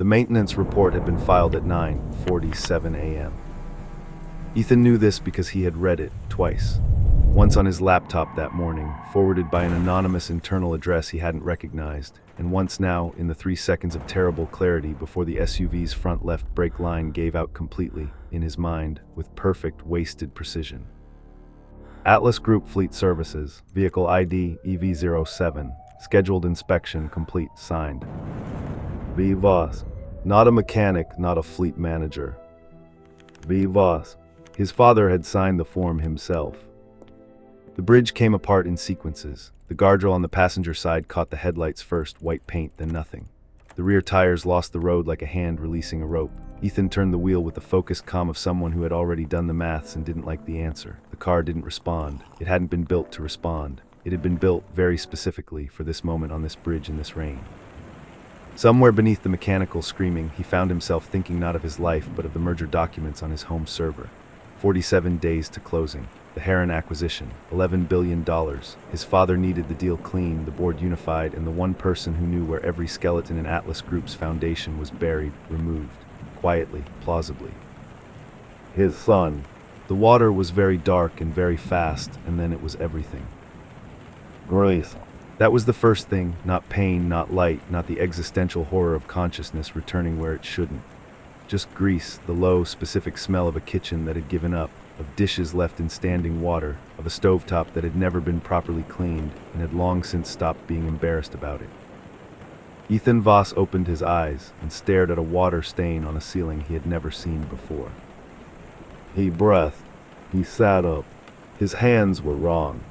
The maintenance report had been filed at 9:47 a.m. Ethan knew this because he had read it twice. Once on his laptop that morning, forwarded by an anonymous internal address he hadn't recognized, and once now in the 3 seconds of terrible clarity before the SUV's front left brake line gave out completely, in his mind, with perfect, wasted precision. Atlas Group Fleet Services, Vehicle ID EV07, scheduled inspection complete, signed. V. Voss. Not a mechanic, not a fleet manager. V. Voss. His father had signed the form himself. The bridge came apart in sequences. The guardrail on the passenger side caught the headlights first, white paint, then nothing. The rear tires lost the road like a hand releasing a rope. Ethan turned the wheel with the focused calm of someone who had already done the maths and didn't like the answer. The car didn't respond. It hadn't been built to respond. It had been built very specifically for this moment on this bridge in this rain. Somewhere beneath the mechanical screaming, he found himself thinking not of his life but of the merger documents on his home server. 47 days to closing. The Heir acquisition, $11 billion. His father needed the deal clean, the board unified, and the one person who knew where every skeleton in Atlas Group's foundation was buried, removed. Quietly, plausibly. His son. The water was very dark and very fast, and then it was everything. Grace. That was the first thing, not pain, not light, not the existential horror of consciousness returning where it shouldn't. Just grease, the low, specific smell of a kitchen that had given up, of dishes left in standing water, of a stovetop that had never been properly cleaned and had long since stopped being embarrassed about it. Ethan Voss opened his eyes and stared at a water stain on a ceiling he had never seen before. He breathed. He sat up. His hands were wrong.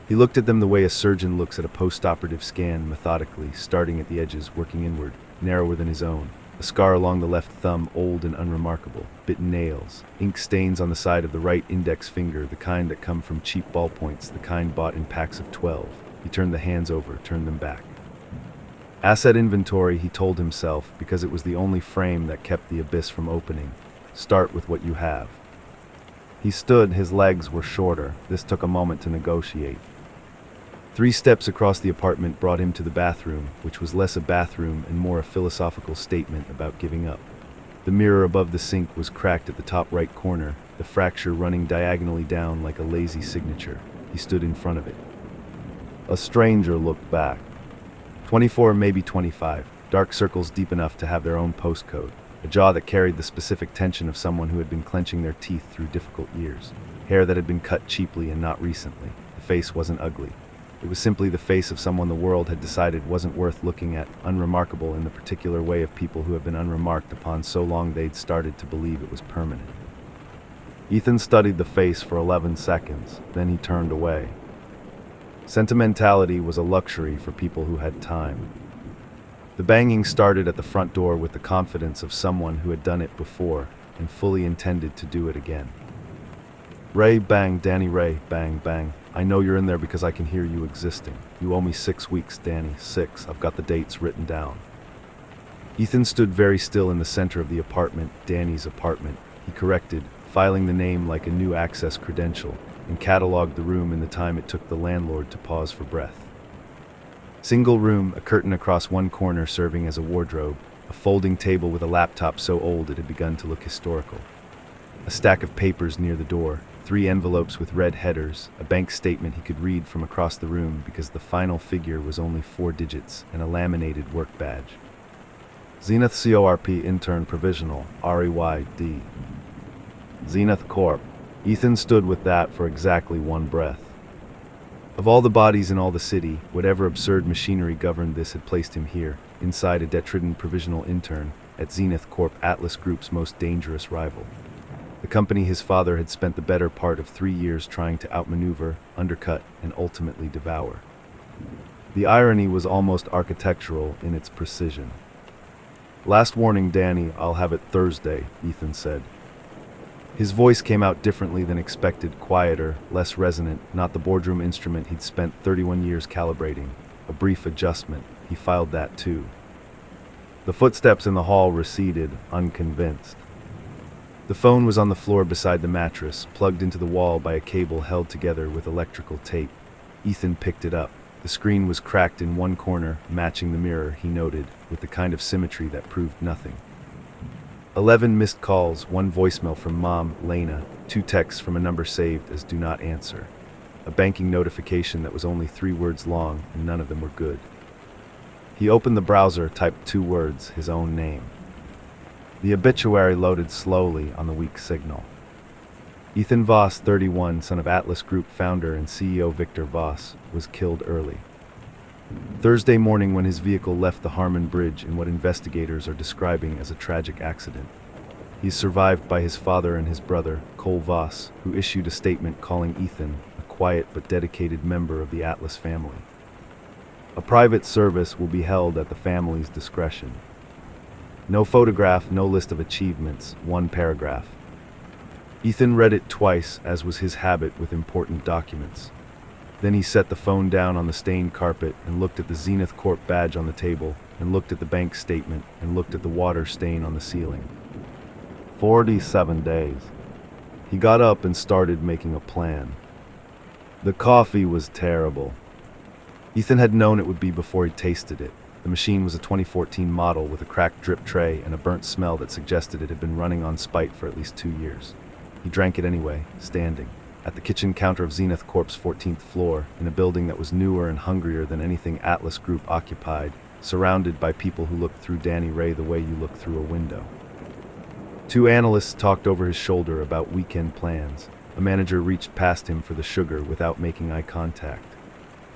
He looked at them the way a surgeon looks at a post-operative scan, methodically, starting at the edges, working inward, narrower than his own. A scar along the left thumb, old and unremarkable. Bitten nails. Ink stains on the side of the right index finger, the kind that come from cheap ballpoints, the kind bought in packs of 12. He turned the hands over, turned them back. Asset inventory, he told himself, because it was the only frame that kept the abyss from opening. Start with what you have. He stood, his legs were shorter. This took a moment to negotiate. 3 steps across the apartment brought him to the bathroom, which was less a bathroom and more a philosophical statement about giving up. The mirror above the sink was cracked at the top right corner, the fracture running diagonally down like a lazy signature. He stood in front of it. A stranger looked back. 24, maybe 25, dark circles deep enough to have their own postcode, a jaw that carried the specific tension of someone who had been clenching their teeth through difficult years, hair that had been cut cheaply and not recently. The face wasn't ugly. It was simply the face of someone the world had decided wasn't worth looking at, unremarkable in the particular way of people who have been unremarked upon so long they'd started to believe it was permanent. Ethan studied the face for 11 seconds, then he turned away. Sentimentality was a luxury for people who had time. The banging started at the front door with the confidence of someone who had done it before and fully intended to do it again. Ray, bang, Danny Rey, bang, bang. I know you're in there because I can hear you existing. You owe me 6 weeks, Danny. 6. I've got the dates written down. Ethan stood very still in the center of the apartment, Danny's apartment. He corrected, filing the name like a new access credential, and cataloged the room in the time it took the landlord to pause for breath. Single room, a curtain across one corner serving as a wardrobe, a folding table with a laptop so old it had begun to look historical. A stack of papers near the door, 3 envelopes with red headers, a bank statement he could read from across the room because the final figure was only 4 digits, and a laminated work badge. Zenith Corp, Intern, provisional, REYD. Zenith Corp. Ethan stood with that for exactly 1 breath. Of all the bodies in all the city, whatever absurd machinery governed this had placed him here, inside a debt-ridden provisional intern, at Zenith Corp, Atlas Group's most dangerous rival. The company his father had spent the better part of 3 years trying to outmaneuver, undercut, and ultimately devour. The irony was almost architectural in its precision. Last warning, Danny, I'll have it Thursday, Ethan said. His voice came out differently than expected, quieter, less resonant, not the boardroom instrument he'd spent 31 years calibrating. A brief adjustment. He filed that too. The footsteps in the hall receded, unconvinced. The phone was on the floor beside the mattress, plugged into the wall by a cable held together with electrical tape. Ethan picked it up. The screen was cracked in one corner, matching the mirror, he noted, with the kind of symmetry that proved nothing. 11 missed calls, 1 voicemail from Mom, Lena, 2 texts from a number saved as do not answer. A banking notification that was only 3 words long, and none of them were good. He opened the browser, typed 2 words, his own name. The obituary loaded slowly on the weak signal. Ethan Voss, 31, son of Atlas Group founder and CEO Victor Voss, was killed early. Thursday morning when his vehicle left the Harmon Bridge in what investigators are describing as a tragic accident. He is survived by his father and his brother, Cole Voss, who issued a statement calling Ethan a quiet but dedicated member of the Atlas family. A private service will be held at the family's discretion. No photograph, no list of achievements, 1 paragraph. Ethan read it twice, as was his habit with important documents. Then he set the phone down on the stained carpet and looked at the Zenith Corp badge on the table, and looked at the bank statement, and looked at the water stain on the ceiling. 47 days. He got up and started making a plan. The coffee was terrible. Ethan had known it would be before he tasted it. The machine was a 2014 model with a cracked drip tray and a burnt smell that suggested it had been running on spite for at least 2 years. He drank it anyway, standing, at the kitchen counter of Zenith Corp's 14th floor, in a building that was newer and hungrier than anything Atlas Group occupied, surrounded by people who looked through Danny Rey the way you look through a window. 2 analysts talked over his shoulder about weekend plans. A manager reached past him for the sugar without making eye contact.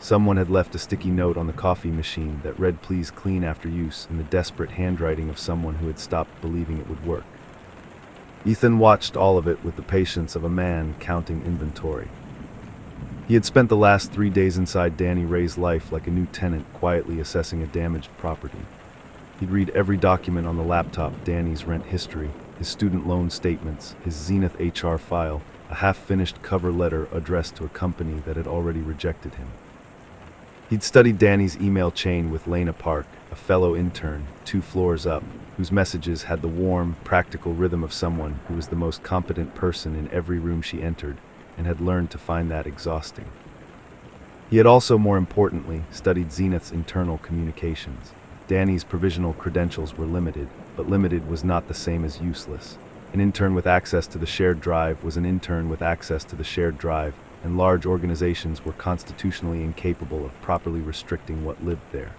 Someone had left a sticky note on the coffee machine that read "Please clean after use" in the desperate handwriting of someone who had stopped believing it would work. Ethan watched all of it with the patience of a man counting inventory. He had spent the last 3 days inside Danny Rey's life like a new tenant, quietly assessing a damaged property. He'd read every document on the laptop, Danny's rent history, his student loan statements, his Zenith HR file, a half-finished cover letter addressed to a company that had already rejected him. He'd studied Danny's email chain with Lena Park, a fellow intern, 2 floors up, whose messages had the warm, practical rhythm of someone who was the most competent person in every room she entered, and had learned to find that exhausting. He had also, more importantly, studied Zenith's internal communications. Danny's provisional credentials were limited, but limited was not the same as useless. An intern with access to the shared drive was an intern with access to the shared drive, and large organizations were constitutionally incapable of properly restricting what lived there.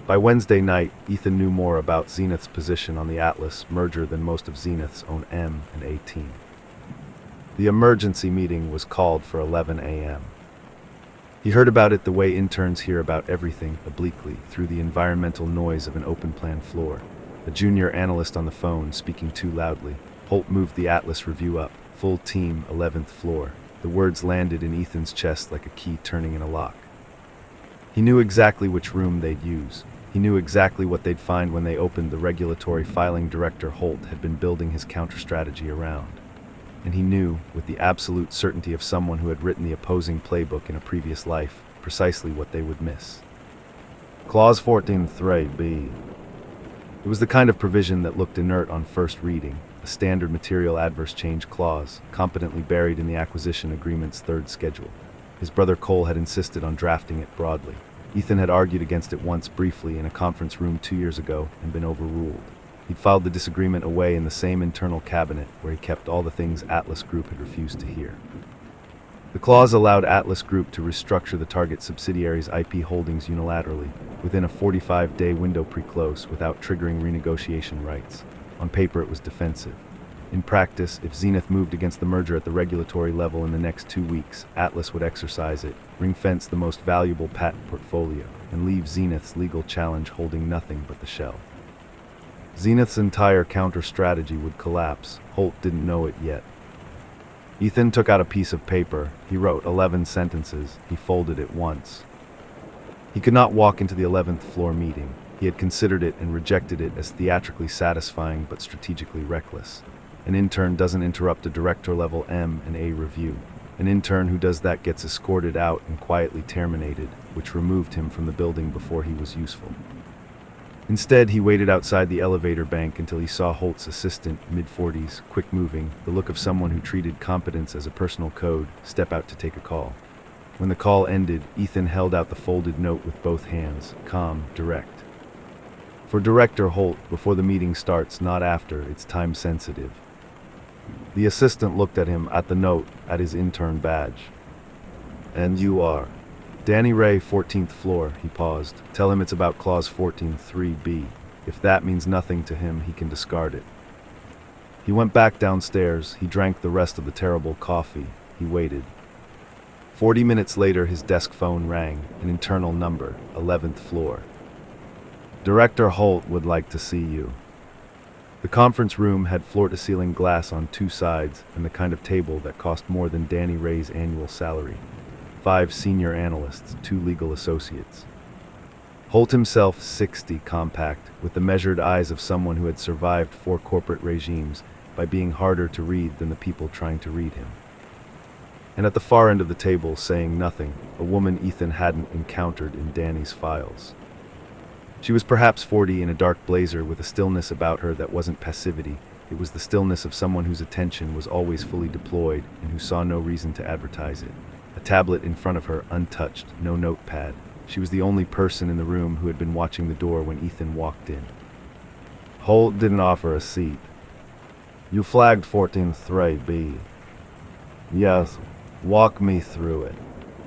By Wednesday night, Ethan knew more about Zenith's position on the Atlas merger than most of Zenith's own M and A team. The emergency meeting was called for 11 a.m. He heard about it the way interns hear about everything, obliquely, through the environmental noise of an open-plan floor. A junior analyst on the phone, speaking too loudly. Holt moved the Atlas review up. Full team, 11th floor. The words landed in Ethan's chest like a key turning in a lock. He knew exactly which room they'd use. He knew exactly what they'd find when they opened the regulatory filing director Holt had been building his counter-strategy around. And he knew, with the absolute certainty of someone who had written the opposing playbook in a previous life, precisely what they would miss. Clause 14(3)(b). It was the kind of provision that looked inert on first reading, a standard material adverse change clause, competently buried in the acquisition agreement's 3rd schedule. His brother Cole had insisted on drafting it broadly. Ethan had argued against it once briefly in a conference room 2 years ago and been overruled. He'd filed the disagreement away in the same internal cabinet where he kept all the things Atlas Group had refused to hear. The clause allowed Atlas Group to restructure the target subsidiary's IP holdings unilaterally, within a 45-day window pre-close, without triggering renegotiation rights. On paper, it was defensive. In practice, if Zenith moved against the merger at the regulatory level in the next 2 weeks, Atlas would exercise it, ring-fence the most valuable patent portfolio, and leave Zenith's legal challenge holding nothing but the shell. Zenith's entire counter-strategy would collapse. Holt didn't know it yet. Ethan took out a piece of paper. He wrote 11 sentences. He folded it once. He could not walk into the 11th floor meeting. He had considered it and rejected it as theatrically satisfying but strategically reckless. An intern doesn't interrupt a director-level M and A review. An intern who does that gets escorted out and quietly terminated, which removed him from the building before he was useful. Instead, he waited outside the elevator bank until he saw Holt's assistant, mid-40s, quick-moving, the look of someone who treated competence as a personal code, step out to take a call. When the call ended, Ethan held out the folded note with both hands, calm, direct. For Director Holt, before the meeting starts, not after, it's time sensitive. The assistant looked at him, at the note, at his intern badge. And you are? Danny Rey, 14th floor, he paused. Tell him it's about clause 14.3b. If that means nothing to him, he can discard it. He went back downstairs. He drank the rest of the terrible coffee. He waited. 40 minutes later, his desk phone rang, an internal number, 11th floor. Director Holt would like to see you. The conference room had floor-to-ceiling glass on two sides and the kind of table that cost more than Danny Rey's annual salary. 5 senior analysts, 2 legal associates. Holt himself, 60, compact, with the measured eyes of someone who had survived 4 corporate regimes by being harder to read than the people trying to read him. And at the far end of the table, saying nothing, a woman Ethan hadn't encountered in Danny's files. She was perhaps 40, in a dark blazer with a stillness about her that wasn't passivity. It was the stillness of someone whose attention was always fully deployed and who saw no reason to advertise it. A tablet in front of her, untouched, no notepad. She was the only person in the room who had been watching the door when Ethan walked in. Holt didn't offer a seat. You flagged 14.3b. Yes, walk me through it.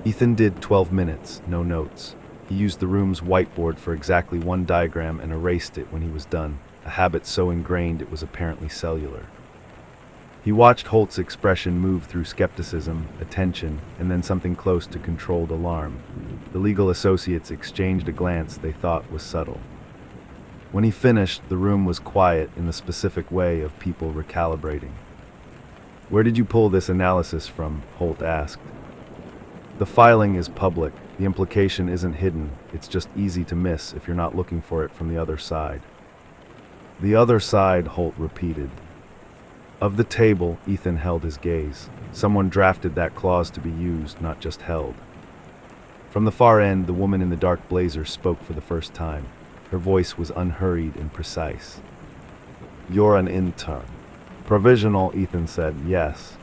Ethan did 12 minutes, no notes. He used the room's whiteboard for exactly 1 diagram and erased it when he was done, a habit so ingrained it was apparently cellular. He watched Holt's expression move through skepticism, attention, and then something close to controlled alarm. The legal associates exchanged a glance they thought was subtle. When he finished, the room was quiet in the specific way of people recalibrating. Where did you pull this analysis from? Holt asked. The filing is public. The implication isn't hidden. It's just easy to miss if you're not looking for it from the other side. The other side, Holt repeated. Of the table, Ethan held his gaze. Someone drafted that clause to be used, not just held. From the far end, the woman in the dark blazer spoke for the first time. Her voice was unhurried and precise. You're an intern. Provisional, Ethan said. Yes.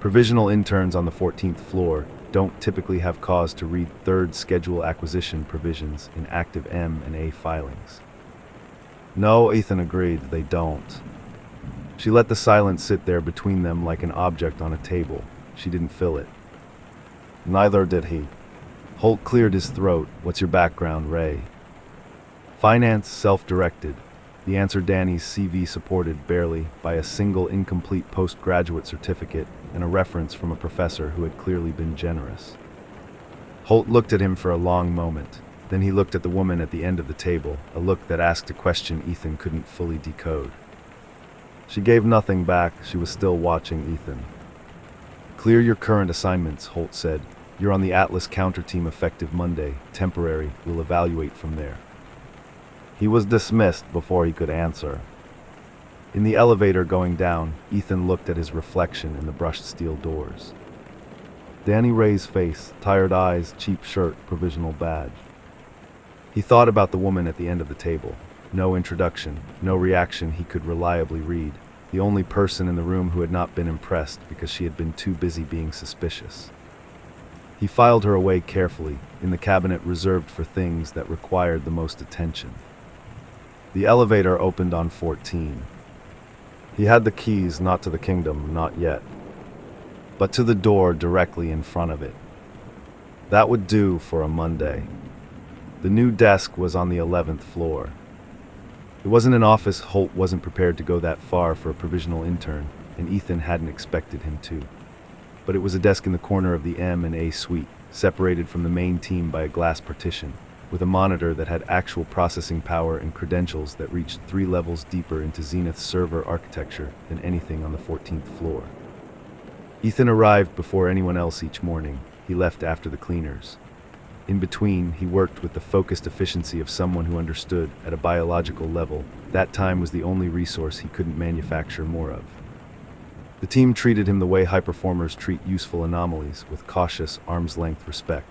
Provisional interns on the 14th floor don't typically have cause to read third schedule acquisition provisions in active M&A filings. No, Ethan agreed, they don't. She let the silence sit there between them like an object on a table. She didn't fill it. Neither did he. Holt cleared his throat. What's your background, Ray? Finance, self-directed. The answer Danny's CV supported barely by a single incomplete postgraduate certificate and a reference from a professor who had clearly been generous. Holt looked at him for a long moment. Then he looked at the woman at the end of the table, a look that asked a question Ethan couldn't fully decode. She gave nothing back. She was still watching Ethan. Clear your current assignments, Holt said. You're on the Atlas counter team effective Monday. Temporary. We'll evaluate from there. He was dismissed before he could answer. In the elevator going down, Ethan looked at his reflection in the brushed steel doors. Danny Rey's face, tired eyes, cheap shirt, provisional badge. He thought about the woman at the end of the table. No introduction, no reaction he could reliably read. The only person in the room who had not been impressed because she had been too busy being suspicious. He filed her away carefully, in the cabinet reserved for things that required the most attention. The elevator opened on 14. He had the keys, not to the kingdom, not yet, but to the door directly in front of it. That would do for a Monday. The new desk was on the 11th floor. It wasn't an office. Holt wasn't prepared to go that far for a provisional intern, and Ethan hadn't expected him to. But it was a desk in the corner of the M&A suite, separated from the main team by a glass partition, with a monitor that had actual processing power and credentials that reached 3 levels deeper into Zenith's server architecture than anything on the 14th floor. Ethan arrived before anyone else each morning. He left after the cleaners. In between, he worked with the focused efficiency of someone who understood, at a biological level, that time was the only resource he couldn't manufacture more of. The team treated him the way high performers treat useful anomalies, with cautious, arm's-length respect.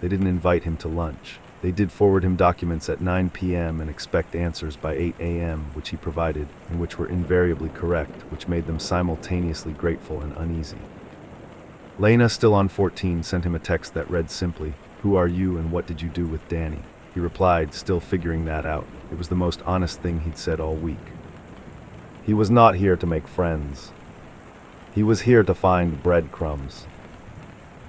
They didn't invite him to lunch. They did forward him documents at 9 p.m. and expect answers by 8 a.m., which he provided, and which were invariably correct, which made them simultaneously grateful and uneasy. Lena, still on 14, sent him a text that read simply, "Who are you and what did you do with Danny?" He replied, still figuring that out. It was the most honest thing he'd said all week. He was not here to make friends. He was here to find breadcrumbs.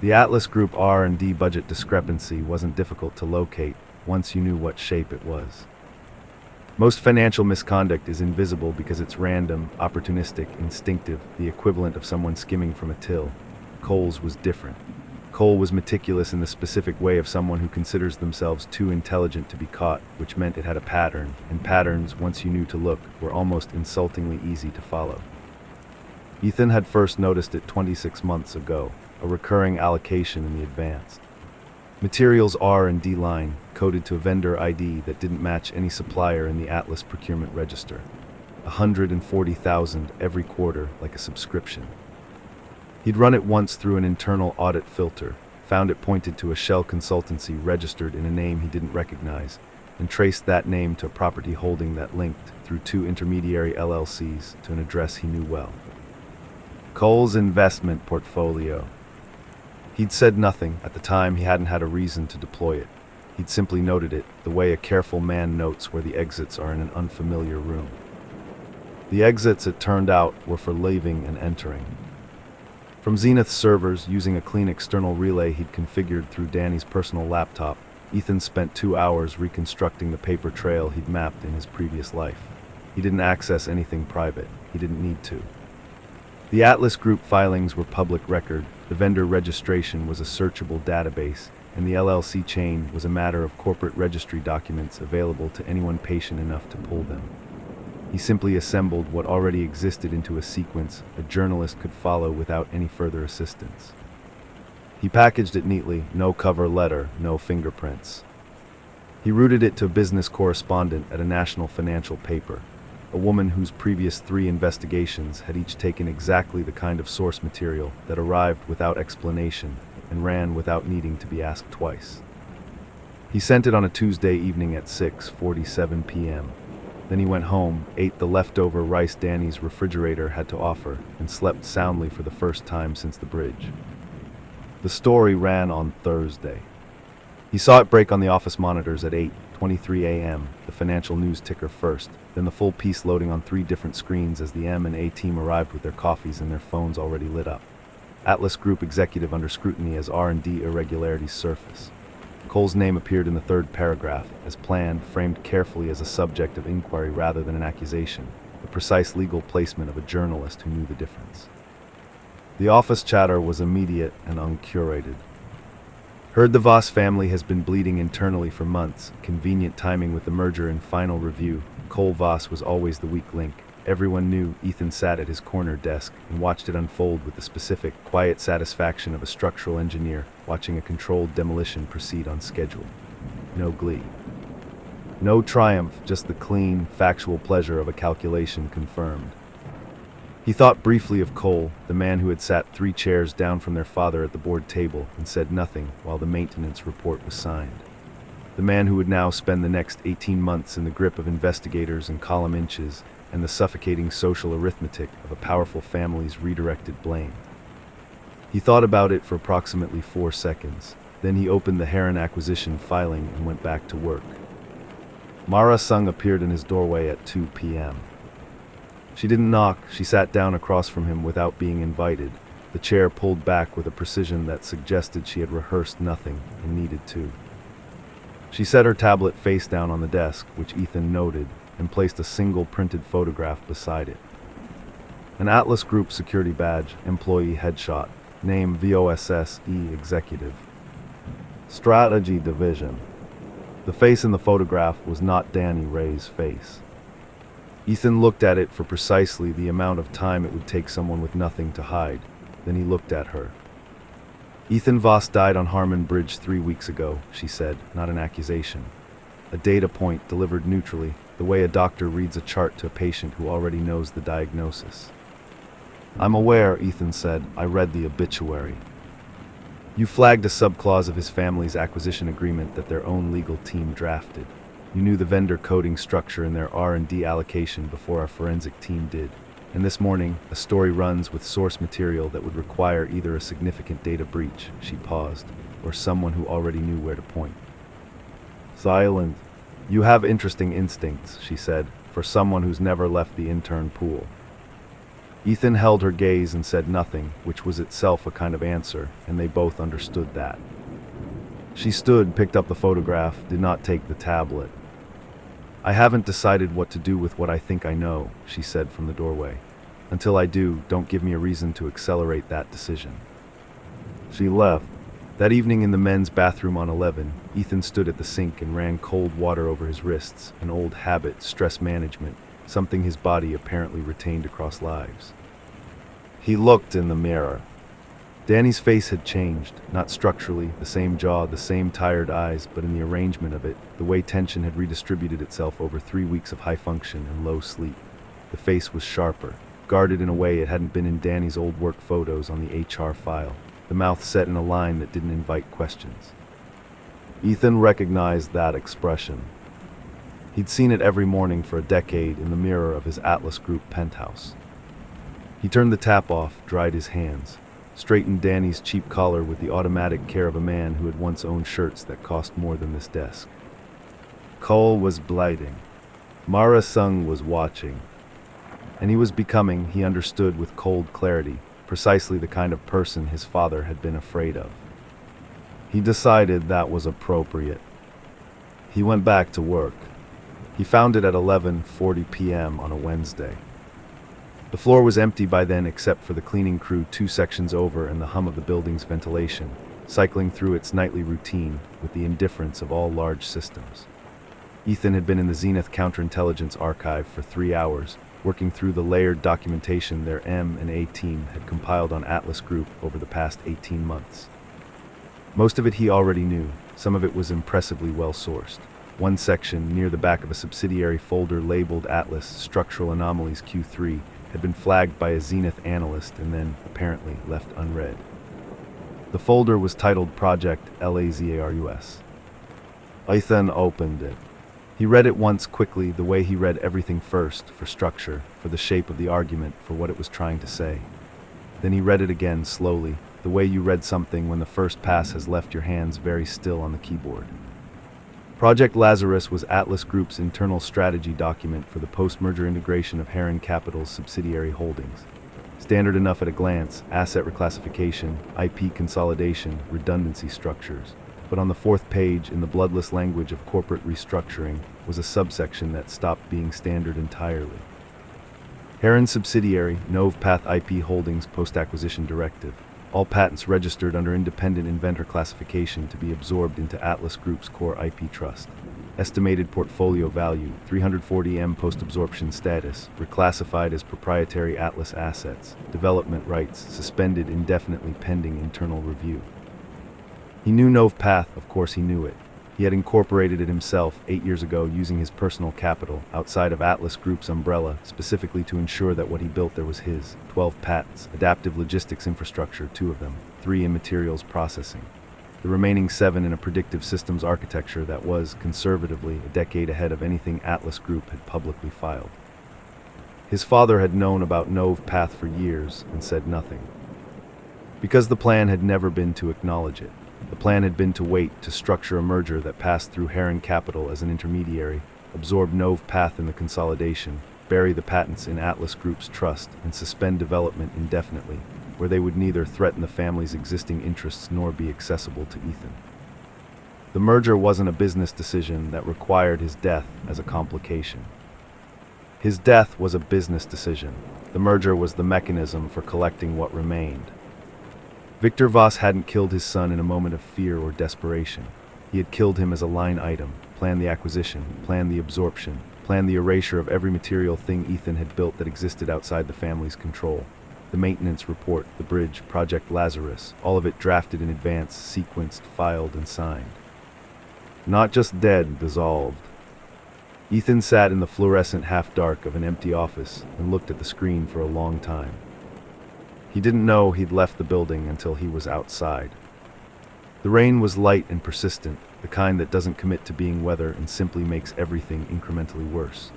The Atlas Group R&D budget discrepancy wasn't difficult to locate once you knew what shape it was. Most financial misconduct is invisible because it's random, opportunistic, instinctive, the equivalent of someone skimming from a till. Cole's was different. Cole was meticulous in the specific way of someone who considers themselves too intelligent to be caught, which meant it had a pattern, and patterns, once you knew to look, were almost insultingly easy to follow. Ethan had first noticed it 26 months ago, a recurring allocation in the advanced materials R&D line, coded to a vendor ID that didn't match any supplier in the Atlas procurement register. 140,000 every quarter, like a subscription. He'd run it once through an internal audit filter, found it pointed to a shell consultancy registered in a name he didn't recognize, and traced that name to a property holding that linked, through 2 intermediary LLCs, to an address he knew well. Cole's investment portfolio. He'd said nothing. At the time, he hadn't had a reason to deploy it. He'd simply noted it, the way a careful man notes where the exits are in an unfamiliar room. The exits, it turned out, were for leaving and entering. From Zenith's servers, using a clean external relay he'd configured through Danny's personal laptop, Ethan spent 2 hours reconstructing the paper trail he'd mapped in his previous life. He didn't access anything private. He didn't need to. The Atlas Group filings were public record, the vendor registration was a searchable database, and the LLC chain was a matter of corporate registry documents available to anyone patient enough to pull them. He simply assembled what already existed into a sequence a journalist could follow without any further assistance. He packaged it neatly, no cover letter, no fingerprints. He routed it to a business correspondent at a national financial paper, a woman whose previous 3 investigations had each taken exactly the kind of source material that arrived without explanation and ran without needing to be asked twice. He sent it on a Tuesday evening at 6:47 p.m. Then he went home, ate the leftover rice Danny's refrigerator had to offer, and slept soundly for the first time since the bridge. The story ran on Thursday. He saw it break on the office monitors at 8:23 a.m., the financial news ticker first, then the full piece loading on 3 different screens as the M&A team arrived with their coffees and their phones already lit up. Atlas Group executive under scrutiny as R&D irregularities surface. Cole's name appeared in the 3rd paragraph, as planned, framed carefully as a subject of inquiry rather than an accusation, the precise legal placement of a journalist who knew the difference. The office chatter was immediate and uncurated. Heard the Voss family has been bleeding internally for months, convenient timing with the merger and final review. Cole Voss was always the weak link. Everyone knew. Ethan sat at his corner desk and watched it unfold with the specific, quiet satisfaction of a structural engineer watching a controlled demolition proceed on schedule. No glee. No triumph, just the clean, factual pleasure of a calculation confirmed. He thought briefly of Cole, the man who had sat 3 chairs down from their father at the board table and said nothing while the maintenance report was signed. The man who would now spend the next 18 months in the grip of investigators and column inches and the suffocating social arithmetic of a powerful family's redirected blame. He thought about it for approximately 4 seconds. Then he opened the Heir acquisition filing and went back to work. Mara Sung appeared in his doorway at 2 p.m. She didn't knock. She sat down across from him without being invited, the chair pulled back with a precision that suggested she had rehearsed nothing and needed to. She set her tablet face down on the desk, which Ethan noted, and placed a single printed photograph beside it. An Atlas Group security badge, employee headshot, name VOSSE executive. Strategy division. The face in the photograph was not Danny Rey's face. Ethan looked at it for precisely the amount of time it would take someone with nothing to hide. Then he looked at her. Ethan Voss died on Harmon Bridge 3 weeks ago, she said, not an accusation. A data point delivered neutrally, the way a doctor reads a chart to a patient who already knows the diagnosis. I'm aware, Ethan said. I read the obituary. You flagged a subclause of his family's acquisition agreement that their own legal team drafted. You knew the vendor coding structure in their R&D allocation before our forensic team did, and this morning, a story runs with source material that would require either a significant data breach, she paused, or someone who already knew where to point. Silent. You have interesting instincts, she said, for someone who's never left the intern pool. Ethan held her gaze and said nothing, which was itself a kind of answer, and they both understood that. She stood, picked up the photograph, did not take the tablet. I haven't decided what to do with what I think I know, she said from the doorway. Until I do, don't give me a reason to accelerate that decision. She left. That evening in the men's bathroom on 11, Ethan stood at the sink and ran cold water over his wrists, an old habit, stress management, something his body apparently retained across lives. He looked in the mirror. Danny's face had changed, not structurally, the same jaw, the same tired eyes, but in the arrangement of it, the way tension had redistributed itself over 3 weeks of high function and low sleep. The face was sharper, guarded in a way it hadn't been in Danny's old work photos on the HR file, the mouth set in a line that didn't invite questions. Ethan recognized that expression. He'd seen it every morning for a decade in the mirror of his Atlas Group penthouse. He turned the tap off, dried his hands, straightened Danny's cheap collar with the automatic care of a man who had once owned shirts that cost more than this desk. Cole was blighting. Mara Sung was watching. And he was becoming, he understood with cold clarity, precisely the kind of person his father had been afraid of. He decided that was appropriate. He went back to work. He found it at 11:40 p.m. on a Wednesday. The floor was empty by then except for the cleaning crew 2 sections over and the hum of the building's ventilation, cycling through its nightly routine with the indifference of all large systems. Ethan had been in the Zenith counterintelligence archive for 3 hours, working through the layered documentation their M&A team had compiled on Atlas Group over the past 18 months. Most of it he already knew, some of it was impressively well-sourced. One section, near the back of a subsidiary folder labeled Atlas Structural Anomalies Q3, had been flagged by a Zenith analyst and then, apparently, left unread. The folder was titled Project LAZARUS. Ethan opened it. He read it once quickly, the way he read everything first, for structure, for the shape of the argument, for what it was trying to say. Then he read it again, slowly, the way you read something when the first pass has left your hands very still on the keyboard. Project Lazarus was Atlas Group's internal strategy document for the post-merger integration of Heir Capital's subsidiary holdings. Standard enough at a glance, asset reclassification, IP consolidation, redundancy structures. But on the 4th page, in the bloodless language of corporate restructuring, was a subsection that stopped being standard entirely. Heron's subsidiary, Novepath IP Holdings Post-Acquisition Directive. All patents registered under independent inventor classification to be absorbed into Atlas Group's core IP trust. Estimated portfolio value, 340M post-absorption status, reclassified as proprietary Atlas assets. Development rights, suspended indefinitely pending internal review. He knew Novepath, of course he knew it. He had incorporated it himself 8 years ago using his personal capital, outside of Atlas Group's umbrella, specifically to ensure that what he built there was his. 12 patents, adaptive logistics infrastructure, 2 of them, 3 in materials processing. The remaining 7 in a predictive systems architecture that was, conservatively, a decade ahead of anything Atlas Group had publicly filed. His father had known about Novepath for years and said nothing. Because the plan had never been to acknowledge it. The plan had been to wait to structure a merger that passed through Heron Capital as an intermediary, absorb Novepath in the consolidation, bury the patents in Atlas Group's trust, and suspend development indefinitely, where they would neither threaten the family's existing interests nor be accessible to Ethan. The merger wasn't a business decision that required his death as a complication. His death was a business decision. The merger was the mechanism for collecting what remained. Victor Voss hadn't killed his son in a moment of fear or desperation. He had killed him as a line item, planned the acquisition, planned the absorption, planned the erasure of every material thing Ethan had built that existed outside the family's control. The maintenance report, the bridge, Project Lazarus, all of it drafted in advance, sequenced, filed, and signed. Not just dead, dissolved. Ethan sat in the fluorescent half-dark of an empty office and looked at the screen for a long time. He didn't know he'd left the building until he was outside. The rain was light and persistent, the kind that doesn't commit to being weather and simply makes everything incrementally worse.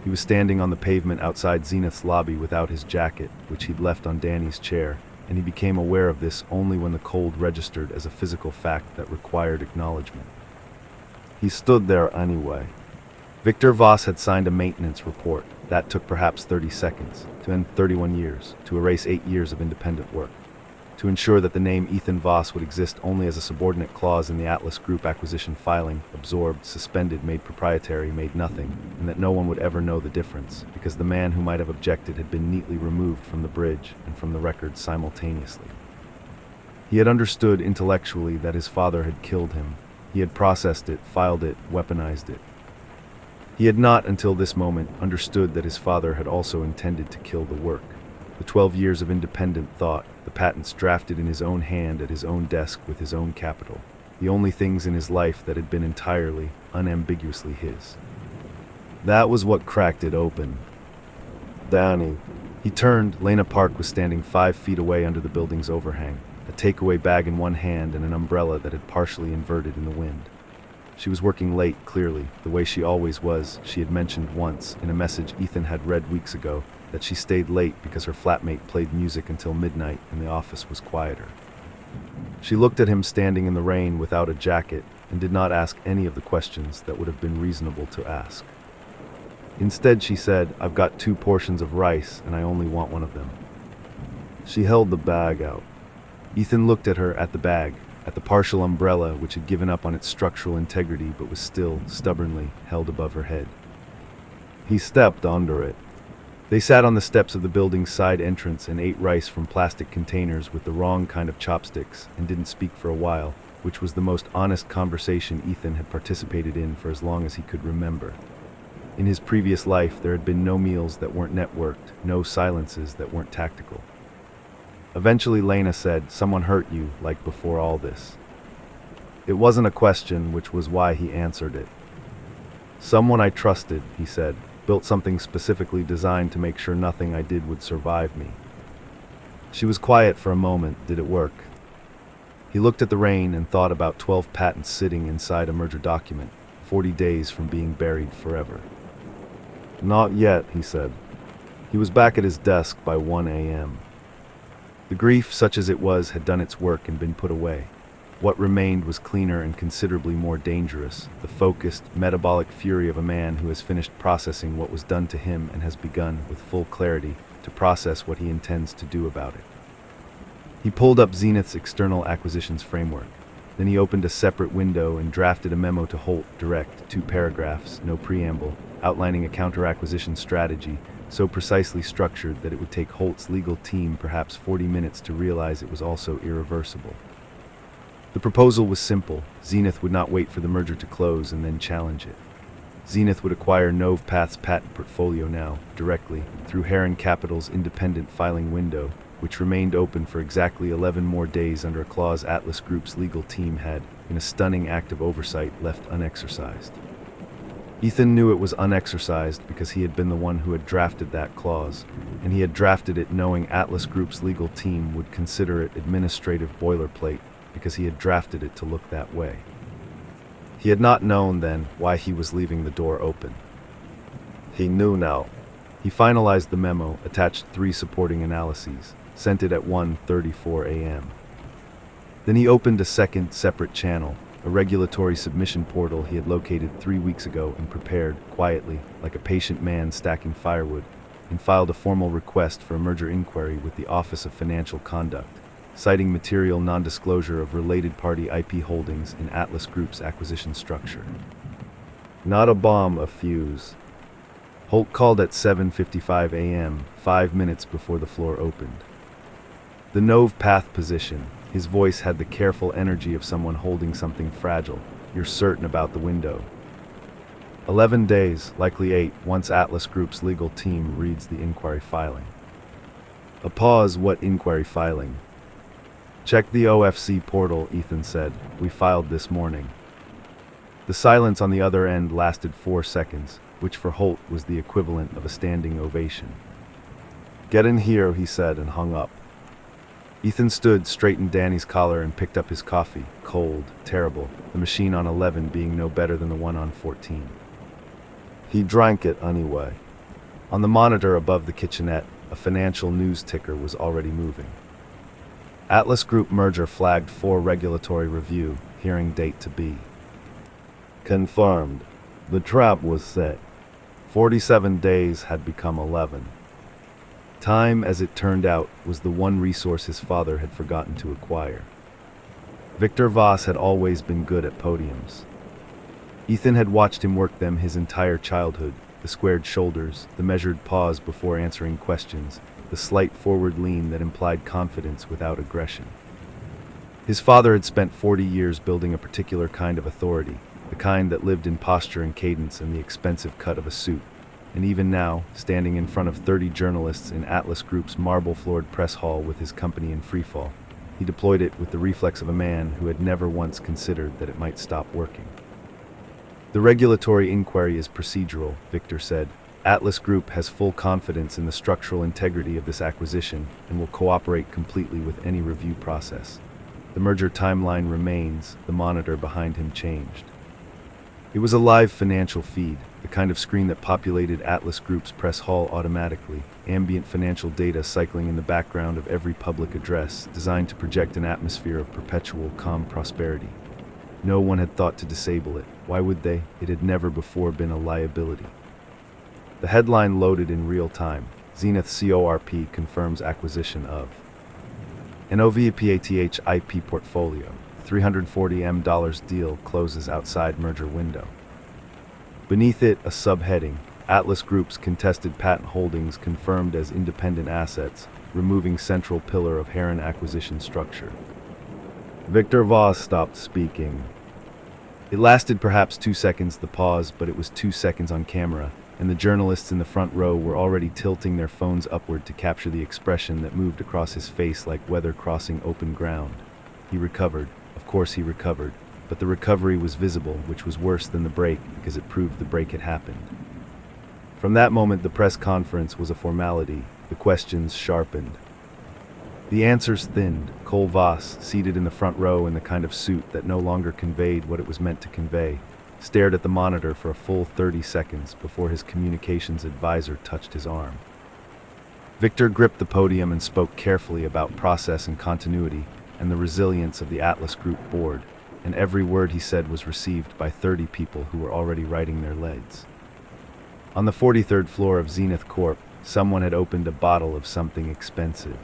He was standing on the pavement outside Zenith's lobby without his jacket, which he'd left on Danny's chair, and he became aware of this only when the cold registered as a physical fact that required acknowledgement. He stood there anyway. Victor Voss had signed a maintenance report. That took perhaps 30 seconds, to end 31 years, to erase 8 years of independent work, to ensure that the name Ethan Voss would exist only as a subordinate clause in the Atlas Group acquisition filing, absorbed, suspended, made proprietary, made nothing, and that no one would ever know the difference, because the man who might have objected had been neatly removed from the bridge and from the record simultaneously. He had understood intellectually that his father had killed him. He had processed it, filed it, weaponized it. He had not, until this moment, understood that his father had also intended to kill the work. The 12 years of independent thought, the patents drafted in his own hand at his own desk with his own capital, the only things in his life that had been entirely, unambiguously his. That was what cracked it open. Danny. He turned. Lena Park was standing 5 feet away under the building's overhang, a takeaway bag in one hand and an umbrella that had partially inverted in the wind. She was working late, clearly, the way she always was. She had mentioned once, in a message Ethan had read weeks ago, that she stayed late because her flatmate played music until midnight and the office was quieter. She looked at him standing in the rain without a jacket and did not ask any of the questions that would have been reasonable to ask. Instead, she said, "I've got 2 portions of rice and I only want one of them." She held the bag out. Ethan looked at her, at the bag, at the partial umbrella which had given up on its structural integrity but was still, stubbornly, held above her head. He stepped under it. They sat on the steps of the building's side entrance and ate rice from plastic containers with the wrong kind of chopsticks and didn't speak for a while, which was the most honest conversation Ethan had participated in for as long as he could remember. In his previous life, there had been no meals that weren't networked, no silences that weren't tactical. Eventually, Lena said, "Someone hurt you, like before all this." It wasn't a question, which was why he answered it. "Someone I trusted," he said, "built something specifically designed to make sure nothing I did would survive me." She was quiet for a moment. Did it work? He looked at the rain and thought about 12 patents sitting inside a merger document, 40 days from being buried forever. "Not yet," he said. He was back at his desk by 1 a.m. The grief, such as it was, had done its work and been put away. What remained was cleaner and considerably more dangerous, the focused, metabolic fury of a man who has finished processing what was done to him and has begun, with full clarity, to process what he intends to do about it. He pulled up Zenith's external acquisitions framework. Then he opened a separate window and drafted a memo to Holt, direct, 2 paragraphs, no preamble, outlining a counter-acquisition strategy, so precisely structured that it would take Holt's legal team perhaps 40 minutes to realize it was also irreversible. The proposal was simple. Zenith would not wait for the merger to close and then challenge it. Zenith would acquire Novepath's patent portfolio now, directly, through Heir Capital's independent filing window, which remained open for exactly 11 more days under a clause Atlas Group's legal team had, in a stunning act of oversight, left unexercised. Ethan knew it was unexercised because he had been the one who had drafted that clause, and he had drafted it knowing Atlas Group's legal team would consider it administrative boilerplate because he had drafted it to look that way. He had not known then why he was leaving the door open. He knew now. He finalized the memo, attached 3 supporting analyses, sent it at 1:34 a.m. Then he opened a second, separate channel, a regulatory submission portal he had located 3 weeks ago and prepared, quietly, like a patient man stacking firewood, and filed a formal request for a merger inquiry with the Office of Financial Conduct, citing material non-disclosure of related party IP holdings in Atlas Group's acquisition structure. Not a bomb, a fuse. Holt called at 7:55 a.m., 5 minutes before the floor opened. The Novepath position. His voice had the careful energy of someone holding something fragile. "You're certain about the window?" 11 days, likely 8, once Atlas Group's legal team reads the inquiry filing. A pause. What inquiry filing? "Check the OFC portal," Ethan said. "We filed this morning." The silence on the other end lasted 4 seconds, which for Holt was the equivalent of a standing ovation. "Get in here," he said, and hung up. Ethan stood, straightened Danny's collar, and picked up his coffee, cold, terrible, the machine on 11 being no better than the one on 14. He drank it anyway. On the monitor above the kitchenette, a financial news ticker was already moving. Atlas Group merger flagged for regulatory review, hearing date to be. Confirmed. The trap was set. 47 days had become 11. Time, as it turned out, was the one resource his father had forgotten to acquire. Victor Voss had always been good at podiums. Ethan had watched him work them his entire childhood, the squared shoulders, the measured pause before answering questions, the slight forward lean that implied confidence without aggression. His father had spent 40 years building a particular kind of authority, the kind that lived in posture and cadence and the expensive cut of a suit. And even now, standing in front of 30 journalists in Atlas Group's marble-floored press hall with his company in freefall, he deployed it with the reflex of a man who had never once considered that it might stop working. The regulatory inquiry is procedural, Victor said. Atlas Group has full confidence in the structural integrity of this acquisition and will cooperate completely with any review process. The merger timeline remains, the monitor behind him changed. It was a live financial feed, the kind of screen that populated Atlas Group's press hall automatically, ambient financial data cycling in the background of every public address, designed to project an atmosphere of perpetual, calm prosperity. No one had thought to disable it. Why would they? It had never before been a liability. The headline loaded in real time. Zenith Corp confirms acquisition of an OVPATH IP portfolio. $340 million deal closes outside merger window. Beneath it, a subheading, Atlas Group's contested patent holdings confirmed as independent assets, removing central pillar of Heir acquisition structure. Victor Voss stopped speaking. It lasted perhaps 2 seconds, the pause, but it was 2 seconds on camera, and the journalists in the front row were already tilting their phones upward to capture the expression that moved across his face like weather crossing open ground. He recovered. Of course he recovered, but the recovery was visible, which was worse than the break because it proved the break had happened. From that moment, the press conference was a formality, the questions sharpened. The answers thinned. Cole Voss, seated in the front row in the kind of suit that no longer conveyed what it was meant to convey, stared at the monitor for a full 30 seconds before his communications advisor touched his arm. Victor gripped the podium and spoke carefully about process and continuity and the resilience of the Atlas Group board, and every word he said was received by 30 people who were already writing their leads. On the 43rd floor of Zenith Corp, someone had opened a bottle of something expensive.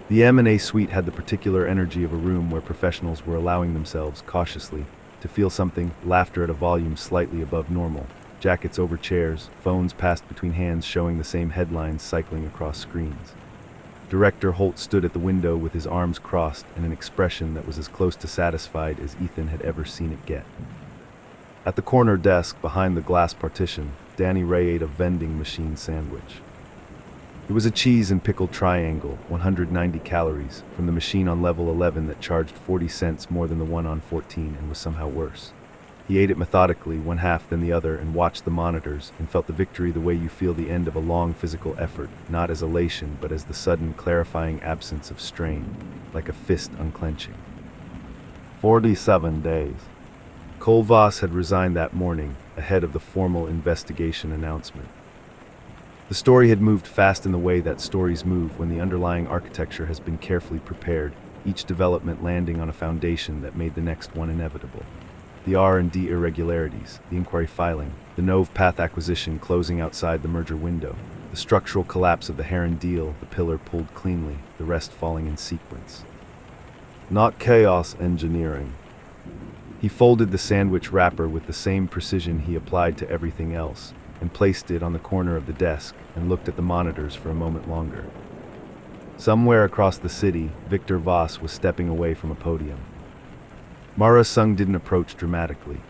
The M&A suite had the particular energy of a room where professionals were allowing themselves, cautiously, to feel something, laughter at a volume slightly above normal, jackets over chairs, phones passed between hands showing the same headlines cycling across screens. Director Holt stood at the window with his arms crossed and an expression that was as close to satisfied as Ethan had ever seen it get. At the corner desk behind the glass partition, Danny Rey ate a vending machine sandwich. It was a cheese and pickle triangle, 190 calories, from the machine on level 11 that charged 40 cents more than the one on 14 and was somehow worse. He ate it methodically, one half then the other, and watched the monitors, and felt the victory the way you feel the end of a long physical effort, not as elation, but as the sudden clarifying absence of strain, like a fist unclenching. 47 days. Cole Voss had resigned that morning, ahead of the formal investigation announcement. The story had moved fast in the way that stories move when the underlying architecture has been carefully prepared, each development landing on a foundation that made the next one inevitable. The R&D irregularities, the inquiry filing, the Nove Path acquisition closing outside the merger window, the structural collapse of the Heir deal, the pillar pulled cleanly, the rest falling in sequence. Not chaos engineering. He folded the sandwich wrapper with the same precision he applied to everything else, and placed it on the corner of the desk and looked at the monitors for a moment longer. Somewhere across the city, Victor Voss was stepping away from a podium. Mara Sung didn't approach dramatically.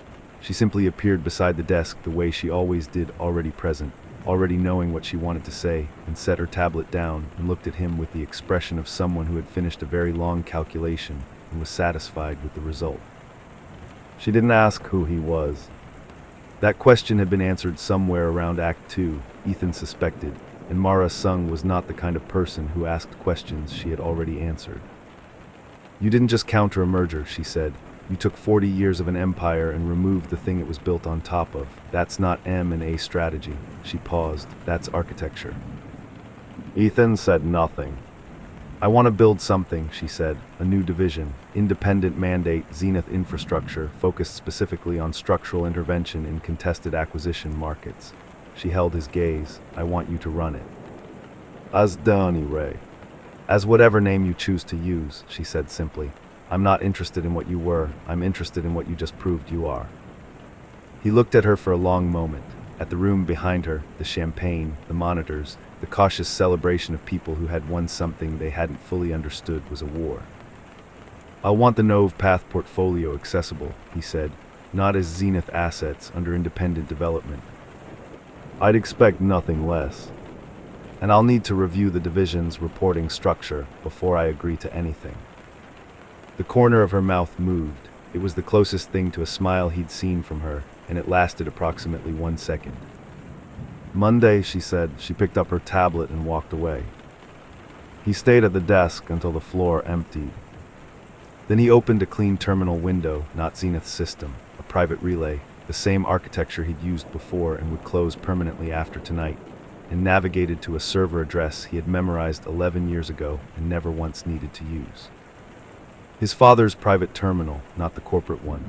She simply appeared beside the desk the way she always did, already present, already knowing what she wanted to say, and set her tablet down and looked at him with the expression of someone who had finished a very long calculation and was satisfied with the result. She didn't ask who he was. That question had been answered somewhere around Act 2, Ethan suspected, and Mara Sung was not the kind of person who asked questions she had already answered. You didn't just counter a merger, she said. You took 40 years of an empire and removed the thing it was built on top of. That's not M&A strategy. She paused. That's architecture. Ethan said nothing. I want to build something, she said. A new division. Independent mandate, Zenith infrastructure, focused specifically on structural intervention in contested acquisition markets. She held his gaze. I want you to run it. As Danny Rey. As whatever name you choose to use, she said simply. I'm not interested in what you were. I'm interested in what you just proved you are. He looked at her for a long moment. At the room behind her, the champagne, the monitors, the cautious celebration of people who had won something they hadn't fully understood was a war. I want the Nove Path portfolio accessible, he said, not as Zenith assets under independent development. I'd expect nothing less. And I'll need to review the division's reporting structure before I agree to anything. The corner of her mouth moved. It was the closest thing to a smile he'd seen from her, and it lasted approximately 1 second. Monday, she said. She picked up her tablet and walked away. He stayed at the desk until the floor emptied. Then he opened a clean terminal window, not Zenith's system, a private relay, the same architecture he'd used before and would close permanently after tonight, and navigated to a server address he had memorized 11 years ago and never once needed to use. His father's private terminal, not the corporate one,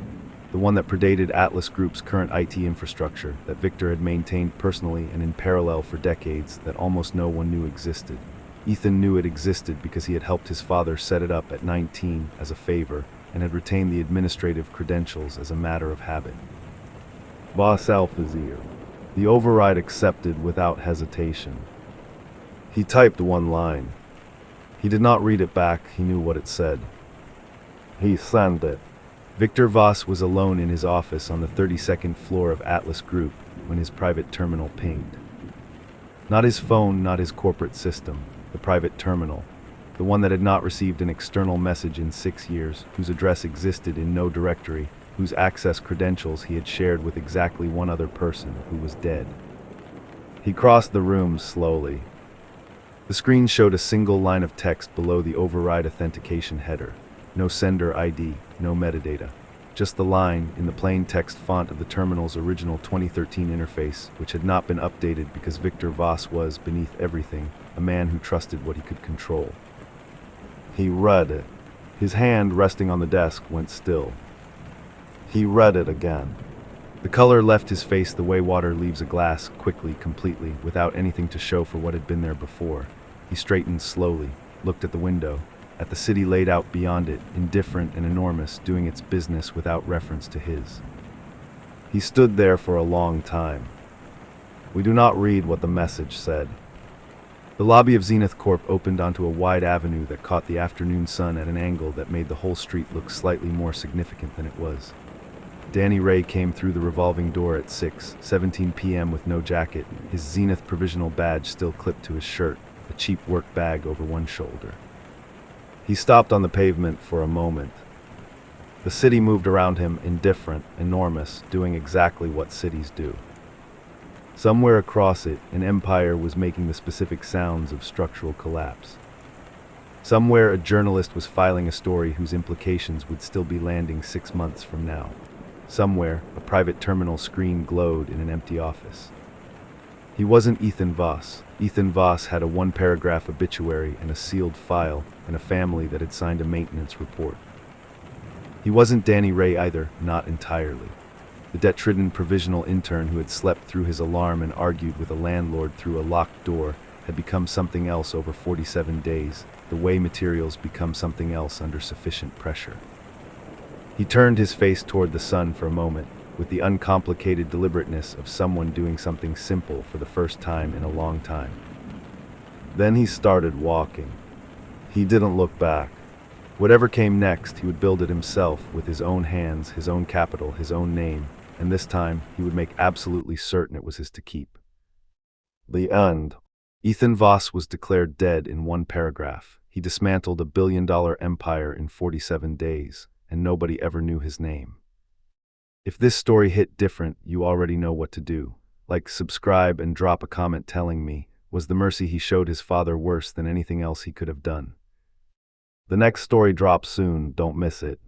the one that predated Atlas Group's current IT infrastructure that Victor had maintained personally and in parallel for decades that almost no one knew existed. Ethan knew it existed because he had helped his father set it up at 19 as a favor and had retained the administrative credentials as a matter of habit. Boss Alpha's ear. The override accepted without hesitation. He typed one line. He did not read it back, he knew what it said. He sent it. Victor Voss was alone in his office on the 32nd floor of Atlas Group when his private terminal pinged. Not his phone, not his corporate system, the private terminal, the one that had not received an external message in 6 years, whose address existed in no directory, whose access credentials he had shared with exactly one other person who was dead. He crossed the room slowly. The screen showed a single line of text below the override authentication header. No sender ID, no metadata. Just the line in the plain text font of the terminal's original 2013 interface, which had not been updated because Victor Voss was, beneath everything, a man who trusted what he could control. He read it. His hand, resting on the desk, went still. He read it again. The color left his face the way water leaves a glass, quickly, completely, without anything to show for what had been there before. He straightened slowly, looked at the window, at the city laid out beyond it, indifferent and enormous, doing its business without reference to his. He stood there for a long time. We do not read what the message said. The lobby of Zenith Corp opened onto a wide avenue that caught the afternoon sun at an angle that made the whole street look slightly more significant than it was. Danny Rey came through the revolving door at 6:17 p.m. with no jacket, his Zenith provisional badge still clipped to his shirt, a cheap work bag over one shoulder. He stopped on the pavement for a moment. The city moved around him, indifferent, enormous, doing exactly what cities do. Somewhere across it, an empire was making the specific sounds of structural collapse. Somewhere, a journalist was filing a story whose implications would still be landing 6 months from now. Somewhere, a private terminal screen glowed in an empty office. He wasn't Ethan Voss. Ethan Voss had a 1-paragraph obituary and a sealed file and a family that had signed a maintenance report. He wasn't Danny Rey either, not entirely. The debt-ridden provisional intern who had slept through his alarm and argued with a landlord through a locked door had become something else over 47 days, the way materials become something else under sufficient pressure. He turned his face toward the sun for a moment, with the uncomplicated deliberateness of someone doing something simple for the first time in a long time. Then he started walking. He didn't look back. Whatever came next, he would build it himself with his own hands, his own capital, his own name, and this time he would make absolutely certain it was his to keep. The end. Ethan Voss was declared dead in 1 paragraph. He dismantled a billion-dollar empire in 47 days, and nobody ever knew his name. If this story hit different, you already know what to do. Like, subscribe and drop a comment telling me, was the mercy he showed his father worse than anything else he could have done? The next story drops soon, don't miss it.